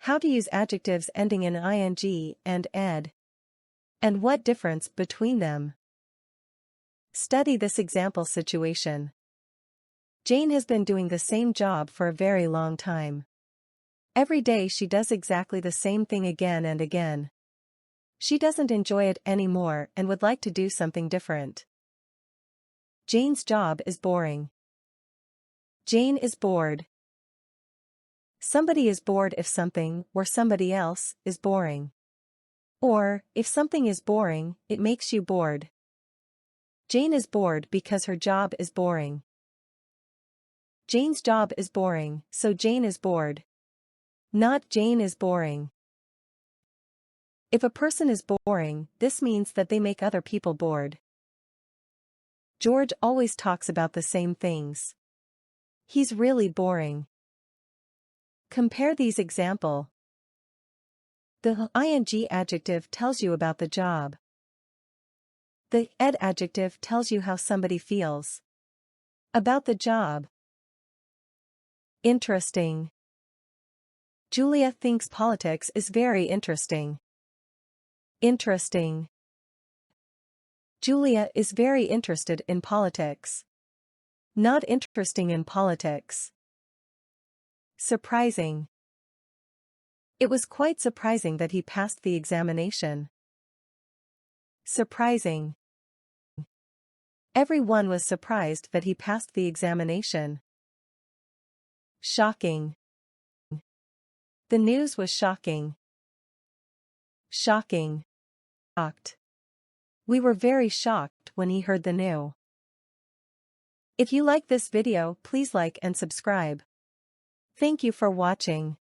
How to use adjectives ending in ing and ed. And what difference between them? Study this example situation. Jane has been doing the same job for a very long time. Every day she does exactly the same thing again and again. She doesn't enjoy it anymore and would like to do something different. Jane's job is boring. Jane is bored. Somebody is bored if something or somebody else is boring. Or, if something is boring, it makes you bored. Jane is bored because her job is boring. Jane's job is boring, so Jane is bored. Not Jane is boring. If a person is boring, this means that they make other people bored. George always talks about the same things. He's really boring. Compare these examples. The ing adjective tells you about the job. The ed adjective tells you how somebody feels about the job. Interesting. Julia thinks politics is very interesting. Interesting. Julia is very interested in politics. Not interesting in politics. Surprising. It was quite surprising that he passed the examination. Surprising. Everyone was surprised that he passed the examination. Shocking. The news was shocking. Shocking. Shocked. We were very shocked when he heard the news. If you like this video, please like and subscribe. Thank you for watching.